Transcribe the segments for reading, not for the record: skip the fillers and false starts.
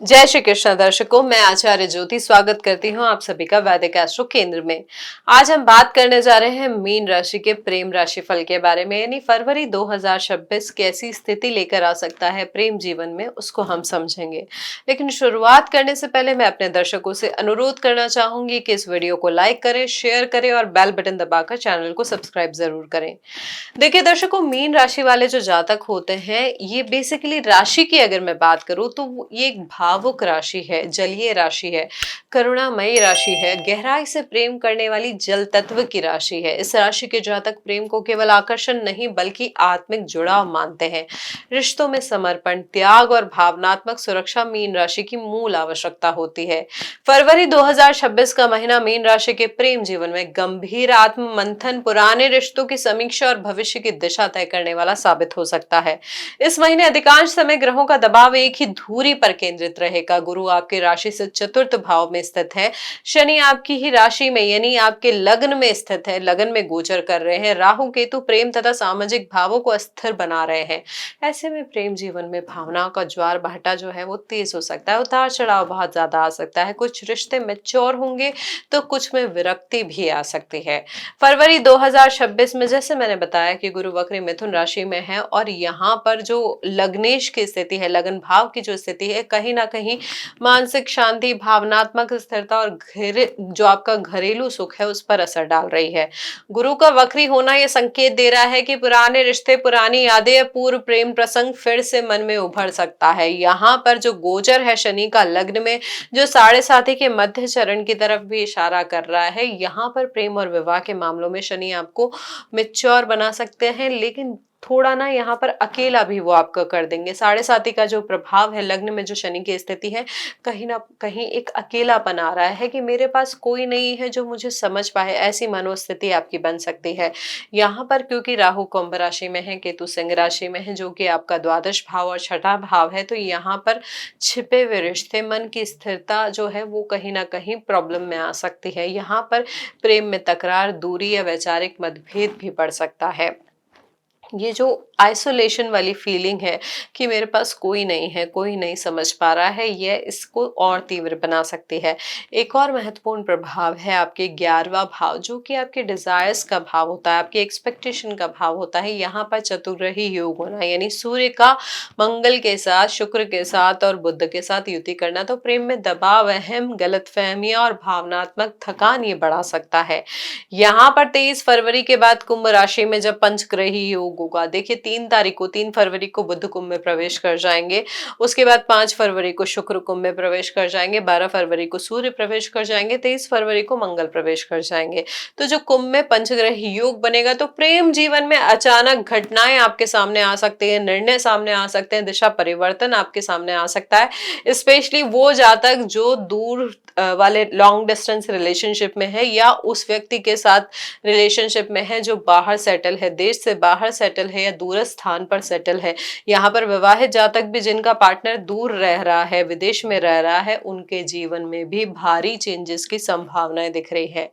जय श्री कृष्ण दर्शकों, मैं आचार्य ज्योति स्वागत करती हूँ आप सभी का वैदिक एस्ट्रो केंद्र में। आज हम बात करने जा रहे हैं मीन राशि के प्रेम राशि फल के बारे में, यानी फरवरी 2026 कैसी स्थिति लेकर आ सकता है प्रेम जीवन में, उसको हम समझेंगे। लेकिन शुरुआत करने से पहले मैं अपने दर्शकों से अनुरोध करना चाहूंगी कि इस वीडियो को लाइक करें, शेयर करें और बेल बटन दबाकर चैनल को सब्सक्राइब जरूर करें। देखिए दर्शकों, मीन राशि वाले जो जातक होते हैं, ये बेसिकली राशि की अगर मैं बात करूं तो ये एक भावुक राशि है, जलीय राशि है, करुणामयी राशि है, गहराई से प्रेम करने वाली जल तत्व की राशि है। इस राशि के जातक प्रेम को केवल आकर्षण नहीं बल्कि आत्मिक जुड़ाव मानते हैं। रिश्तों में समर्पण, त्याग और भावनात्मक सुरक्षा मीन राशि की मूल आवश्यकता होती है। फरवरी 2026 का महीना मीन राशि के प्रेम जीवन में गंभीर आत्म मंथन, पुराने रिश्तों की समीक्षा और भविष्य की दिशा तय करने वाला साबित हो सकता है। इस महीने अधिकांश समय ग्रहों का दबाव एक ही धुरी पर केंद्रित रहेगा। गुरु आपकी राशि से चतुर्थ भाव में स्थित है, शनि आपकी ही राशि में यानी आपके लग्न में स्थित है, लग्न में गोचर कर रहे हैं, राहु केतु प्रेम तथा सामाजिक भावों को अस्थिर बना रहे हैं। ऐसे में प्रेम जीवन में भावनाओं का ज्वार भाटा जो है वो तेज हो सकता है, उतार चढ़ाव बहुत ज्यादा आ सकता है। कुछ रिश्ते मैच्योर होंगे तो कुछ में विरक्ति भी आ सकती है। फरवरी 2026 में जैसे मैंने बताया कि गुरु वक्री मिथुन राशि में है और यहाँ पर जो लग्नेश की स्थिति है, लगन भाव की जो स्थिति है, कहीं ना कहीं मानसिक शांति, भावनात्मक स्थिरता और जो आपका घरेलू सुख है उस पर असर डाल रही है। गुरु का वक्री होना यह संकेत दे रहा है कि पुराने रिश्ते, पुरानी यादें या पूर्व प्रेम प्रसंग फिर से मन में उभर सकता है। यहाँ पर जो गोचर है शनि का लग्न में, जो साढ़े साथी के मध्य चरण की तरफ भी इशारा कर रहा है, यहाँ पर प्रेम और विवाह के मामलों में शनि आपको मेच्योर बना सकते हैं, लेकिन थोड़ा ना यहाँ पर अकेला भी वो आपका कर देंगे। साढ़े साथी का जो प्रभाव है, लग्न में जो शनि की स्थिति है, कहीं ना कहीं एक अकेलापन आ रहा है कि मेरे पास कोई नहीं है जो मुझे समझ पाए, ऐसी मनोस्थिति आपकी बन सकती है। यहाँ पर क्योंकि राहु कुंभ राशि में है, केतु सिंह राशि में है जो कि आपका द्वादश भाव और छठा भाव है, तो यहाँ पर छिपे हुए रिश्ते, मन की स्थिरता जो है वो कहीं ना कहीं प्रॉब्लम में आ सकती है। यहाँ पर प्रेम में तकरार, दूरी या वैचारिक मतभेद भी बढ़ सकता है। ये जो आइसोलेशन वाली फीलिंग है कि मेरे पास कोई नहीं है, कोई नहीं समझ पा रहा है, ये इसको और तीव्र बना सकती है। एक और महत्वपूर्ण प्रभाव है आपके 11वां भाव, जो कि आपके डिजायर्स का भाव होता है, आपके एक्सपेक्टेशन का भाव होता है। यहाँ पर चतुर्ग्रही योग होना, यानी सूर्य का मंगल के साथ, शुक्र के साथ और बुध के साथ युति करना, तो प्रेम में दबाव, अहम गलतफहमियां और भावनात्मक थकान ये बढ़ा सकता है। यहाँ पर 23 फरवरी के बाद कुंभ राशि में जब पंचग्रही योग होगा, देखिए 3 फरवरी को बुध कुंभ में प्रवेश कर जाएंगे, उसके बाद 5 फरवरी को शुक्र कुंभ में प्रवेश कर जाएंगे, 12 फरवरी को सूर्य प्रवेश कर जाएंगे, 23 फरवरी को मंगल प्रवेश कर जाएंगे। तो जो कुंभ में पंचग्रही योग बनेगा तो प्रेम जीवन में अचानक घटनाएं आपके सामने आ सकती है, निर्णय सामने आ सकते हैं, दिशा परिवर्तन आपके सामने आ सकता है। स्पेशली वो जातक जो दूर वाले लॉन्ग डिस्टेंस रिलेशनशिप में है या उस व्यक्ति के साथ रिलेशनशिप में है जो बाहर सेटल है, देश से बाहर सेटल है या दूर स्थान पर सेटल है। यहाँ पर विवाहित जातक भी जिनका पार्टनर दूर रह रहा है, विदेश में रह रहा है, उनके जीवन में भी भारी चेंजेस की संभावनाएं दिख रही है।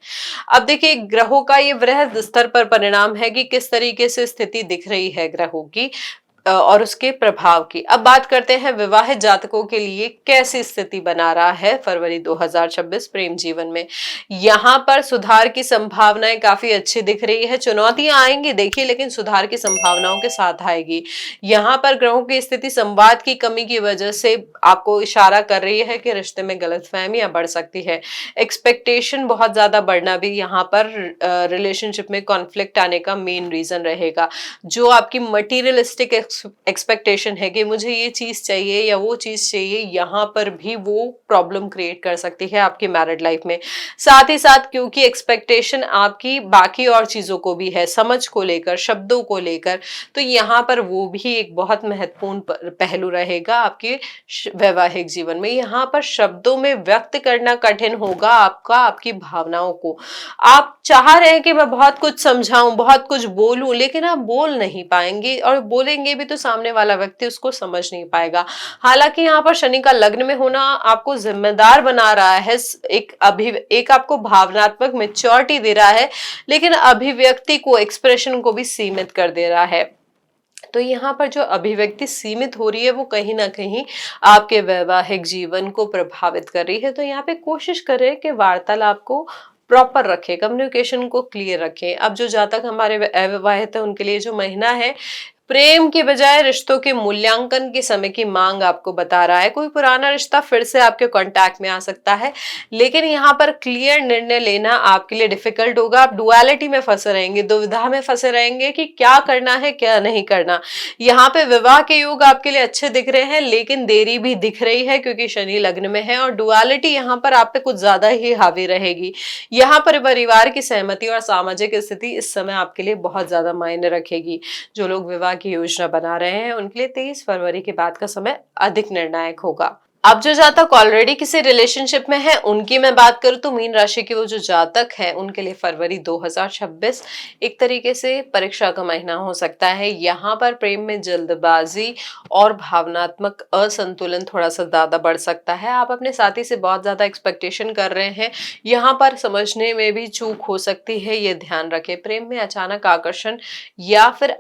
अब देखिए ग्रहों का ये वृहद स्तर पर परिणाम है कि किस तरीके से स्थिति दिख रही है ग्रहों की और उसके प्रभाव की। अब बात करते हैं विवाहित जातकों के लिए कैसी स्थिति बना रहा है फरवरी 2026 प्रेम जीवन में। यहाँ पर सुधार की संभावनाएं काफी अच्छी दिख रही है। चुनौतियां आएंगी देखिए, लेकिन सुधार की संभावनाओं के साथ आएगी। यहाँ पर ग्रहों की स्थिति संवाद की कमी की वजह से आपको इशारा कर रही है कि रिश्ते में गलतफहमियां बढ़ सकती है। एक्सपेक्टेशन बहुत ज्यादा बढ़ना भी यहाँ पर रिलेशनशिप में कॉन्फ्लिक्ट आने का मेन रीजन रहेगा। जो आपकी मटीरियलिस्टिक एक्सपेक्टेशन है कि मुझे ये चीज चाहिए या वो चीज चाहिए, यहाँ पर भी वो प्रॉब्लम क्रिएट कर सकती है आपकी मैरिड लाइफ में। साथ ही साथ क्योंकि एक्सपेक्टेशन आपकी बाकी और चीजों को भी है, समझ को लेकर, शब्दों को लेकर, तो यहाँ पर वो भी एक बहुत महत्वपूर्ण पहलू रहेगा आपके वैवाहिक जीवन में। यहाँ पर शब्दों में व्यक्त करना कठिन होगा आपकी भावनाओं को। आप चाह रहे हैं कि मैं बहुत कुछ समझाऊं, बहुत कुछ बोलूं, लेकिन आप बोल नहीं पाएंगे और बोलेंगे भी तो सामने वाला व्यक्ति उसको समझ नहीं पाएगा। हालांकि यहाँ पर शनि का लग्न में होना आपको जिम्मेदार बना रहा है, एक आपको भावनात्मक मेच्योरिटी दे रहा है, लेकिन अभिव्यक्ति को, एक्सप्रेशन को भी सीमित कर दे रहा है। तो यहाँ पर जो अभिव्यक्ति सीमित हो रही है वो कहीं ना कहीं आपके वैवाहिक जीवन को प्रभावित कर रही है। तो यहाँ पे कोशिश करें कि वार्तालाप को प्रॉपर रखें, कम्युनिकेशन को क्लियर रखें। अब जो जातक हमारे अविवाहित है उनके लिए जो महीना है, प्रेम के बजाय रिश्तों के मूल्यांकन के समय की मांग आपको बता रहा है। कोई पुराना रिश्ता फिर से आपके कांटेक्ट में आ सकता है, लेकिन यहाँ पर क्लियर निर्णय लेना आपके लिए डिफिकल्ट होगा। आप डुअलिटी में फंसे रहेंगे, दुविधा में फंसे रहेंगे कि क्या करना है क्या नहीं करना। यहाँ पे विवाह के योग आपके लिए अच्छे दिख रहे हैं, लेकिन देरी भी दिख रही है क्योंकि शनि लग्न में है और डुअलिटी यहाँ पर आप पे कुछ ज्यादा ही हावी रहेगी। यहाँ पर परिवार की सहमति और सामाजिक स्थिति इस समय आपके लिए बहुत ज्यादा मायने रखेगी। जो लोग विवाह की योजना बना रहे हैं उनके लिए 23 फरवरी के बाद का समय अधिक निर्णायक होगा। अब जो जातक ऑलरेडी किसी रिलेशनशिप में है उनकी मैं बात करूं तो मीन राशि के वो जो जातक है उनके लिए फरवरी 2026 एक तरीके से परीक्षा का महीना हो सकता है। यहाँ पर प्रेम में जल्दबाजी और भावनात्मक असंतुलन थोड़ा सा ज्यादा बढ़ सकता है। आप अपने साथी से बहुत ज्यादा एक्सपेक्टेशन कर रहे हैं, यहाँ पर समझने में भी चूक हो सकती है, ये ध्यान रखें। प्रेम में अचानक आकर्षण या फिर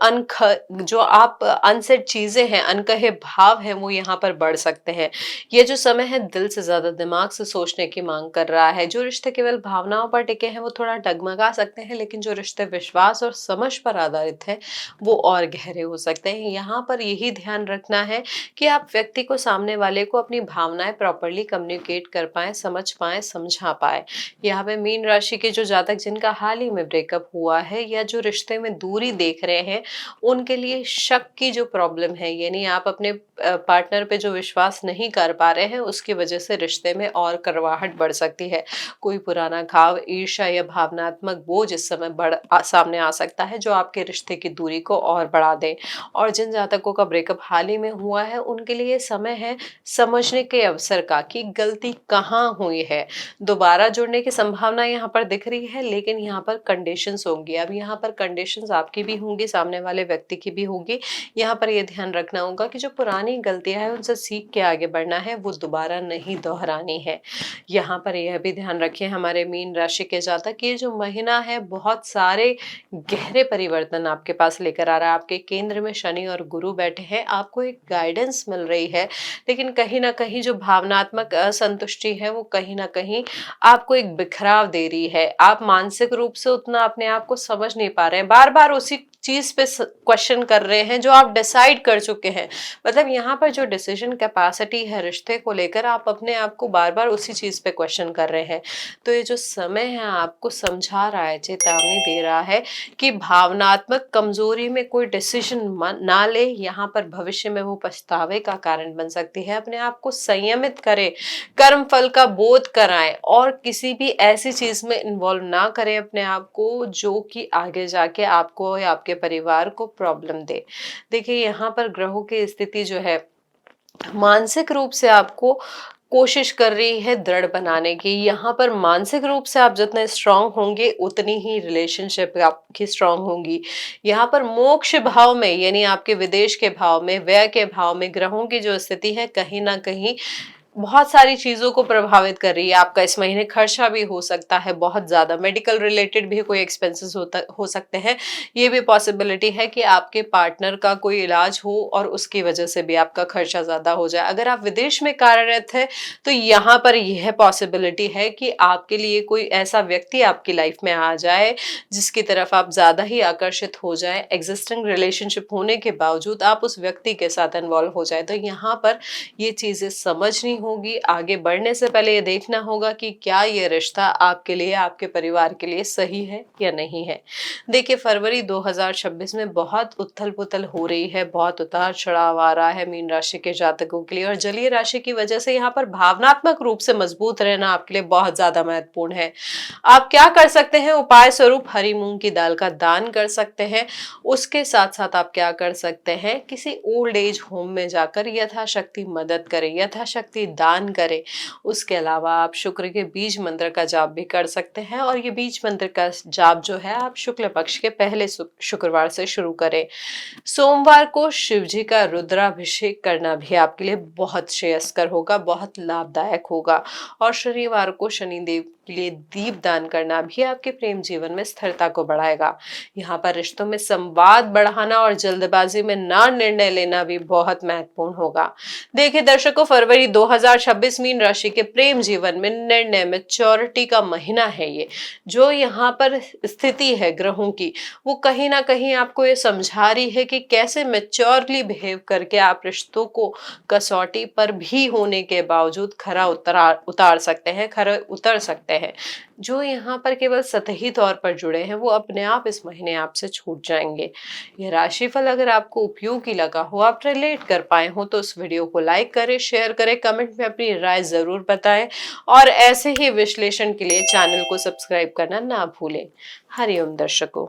जो आप अनसेड चीजें हैं, अनकहे भाव हैं, वो यहाँ पर बढ़ सकते हैं। ये जो समय है दिल से ज्यादा दिमाग से सोचने की मांग कर रहा है। जो रिश्ते केवल भावनाओं पर टिके हैं वो थोड़ा डगमगा सकते हैं, लेकिन जो रिश्ते विश्वास और समझ पर आधारित है वो और गहरे हो सकते हैं। यहाँ पर यही ध्यान रखना है कि आप व्यक्ति को, सामने वाले को अपनी भावनाएं प्रॉपरली कम्युनिकेट कर पाए, समझ पाए, समझा पाए। यहाँ पे मीन राशि के जो जातक जिनका हाल ही में ब्रेकअप हुआ है या जो रिश्ते में दूरी देख रहे हैं उनके लिए शक की जो प्रॉब्लम है, यानी आप अपने पार्टनर पे जो विश्वास नहीं कर पा रहे हैं उसकी वजह से रिश्ते में और कड़वाहट बढ़ सकती है। कोई पुराना घाव, ईर्ष्या या भावनात्मक बोझ इस समय सामने आ सकता है जो आपके रिश्ते की दूरी को और बढ़ा दे। और जिन जातकों का ब्रेकअप हाल ही में हुआ है उनके लिए समय है समझने के अवसर का कि गलती कहाँ हुई है। दोबारा जुड़ने की संभावना यहाँ पर दिख रही है, लेकिन यहाँ पर कंडीशंस होंगी। अब यहाँ पर कंडीशंस आपकी भी होंगी, सामने वाले व्यक्ति की भी होगी। यहाँ पर ये ध्यान रखना होगा कि जो पुरानी गलतियां हैं उनसे सीख के आगे बढ़ना है, वो दोबारा नहीं दोहरानी है। यहाँ पर यह भी ध्यान रखें हमारे मीन राशि के जातक, ये जो महीना है बहुत सारे गहरे परिवर्तन आपके पास लेकर आ रहा है। आपके केंद्र में शनि और गुरु बैठे हैं, आपको एक गाइडेंस मिल रही है, लेकिन कहीं ना कहीं जो भावनात्मक असंतुष्टि है वो कहीं ना कहीं आपको एक बिखराव दे रही है। आप मानसिक रूप से उतना अपने आप को समझ नहीं पा रहे हैं, बार बार उसी चीज पे क्वेश्चन कर रहे हैं जो आप डिसाइड कर चुके हैं। मतलब यहाँ पर जो डिसीजन कैपेसिटी है रिश्ते को लेकर, आप अपने आप को बार बार उसी चीज पे क्वेश्चन कर रहे हैं। तो ये जो समय है आपको समझा रहा है, चेतावनी दे रहा है कि भावनात्मक कमजोरी में कोई डिसीजन ना ले, यहाँ पर भविष्य में वो पछतावे का कारण बन सकती है। अपने आप को संयमित करें, कर्म फल का बोध कराएं और किसी भी ऐसी चीज में इन्वॉल्व ना करें अपने आप को जो कि आगे जाके आपको या आपके परिवार को प्रॉब्लम दे। देखिए यहाँ पर ग्रहों की स्थिति जो है मानसिक रूप से आपको कोशिश कर रही है दृढ़ बनाने की। यहाँ पर मानसिक रूप से आप जितने स्ट्रांग होंगे उतनी ही रिलेशनशिप आपकी स्ट्रांग होंगी। यहाँ पर मोक्ष भाव में, यानी आपके विदेश के भाव में, व्यय के भाव में ग्रहों की जो स्थिति है कहीं ना कहीं बहुत सारी चीजों को प्रभावित कर रही है। आपका इस महीने खर्चा भी हो सकता है बहुत ज्यादा, मेडिकल रिलेटेड भी कोई एक्सपेंसेस हो सकते हैं। ये भी पॉसिबिलिटी है कि आपके पार्टनर का कोई इलाज हो और उसकी वजह से भी आपका खर्चा ज्यादा हो जाए। अगर आप विदेश में कार्यरत है तो यहाँ पर यह पॉसिबिलिटी है कि आपके लिए कोई ऐसा व्यक्ति आपकी लाइफ में आ जाए जिसकी तरफ आप ज्यादा ही आकर्षित हो जाए। एग्जिस्टिंग रिलेशनशिप होने के बावजूद आप उस व्यक्ति के साथ इन्वॉल्व हो जाए। तो यहाँ पर ये चीजें समझनी होगी। आगे बढ़ने से पहले ये देखना होगा कि क्या ये रिश्ता आपके लिए, आपके परिवार के लिए सही है या नहीं है। देखिए फरवरी 2026 में बहुत उथल पुथल हो रही है, बहुत उतार चढ़ाव आ रहा है मीन राशि के जातकों के लिए, और जलीय राशि की वजह से यहाँ पर भावनात्मक रूप से मजबूत रहना आपके लिए बहुत ज्यादा महत्वपूर्ण है। आप क्या कर सकते हैं? उपाय स्वरूप हरी मूंग की दाल का दान कर सकते हैं। उसके साथ साथ आप क्या कर सकते हैं, किसी ओल्ड एज होम में जाकर यथाशक्ति मदद करें, यथाशक्ति दान करें। उसके अलावा आप शुक्र के बीज मंत्र का जाप भी कर सकते हैं, और ये बीज मंत्र का जाप जो है आप शुक्ल पक्ष के पहले शुक्रवार से शुरू करें। सोमवार को शिव जी का रुद्राभिषेक करना भी आपके लिए बहुत श्रेयस्कर होगा, बहुत लाभदायक होगा। और शनिवार को शनिदेव के लिए दीपदान करना भी आपके प्रेम जीवन में स्थिरता को बढ़ाएगा। यहाँ पर रिश्तों में संवाद बढ़ाना और जल्दबाजी में ना निर्णय लेना भी बहुत महत्वपूर्ण होगा। देखिए दर्शकों, फरवरी 2026 मीन राशि के प्रेम जीवन में निर्णय मैच्योरिटी का महीना है ये। जो यहाँ पर स्थिति है ग्रहों की, वो कहीं ना कहीं आपको ये समझा रही है कि कैसे मैच्योरली बिहेव करके आप रिश्तों को कसौटी पर भी होने के बावजूद खरा उतर सकते हैं। जो यहाँ पर केवल सतही तौर पर जुड़े हैं वो अपने आप इस महीने आपसे छूट जाएंगे। यह राशिफल अगर आपको उपयोगी लगा हो, आप रिलेट कर पाए हो, तो इस वीडियो को लाइक करें, शेयर करें, कमेंट में अपनी राय जरूर बताएं और ऐसे ही विश्लेषण के लिए चैनल को सब्सक्राइब करना ना भूलें। हरिओम दर्शकों।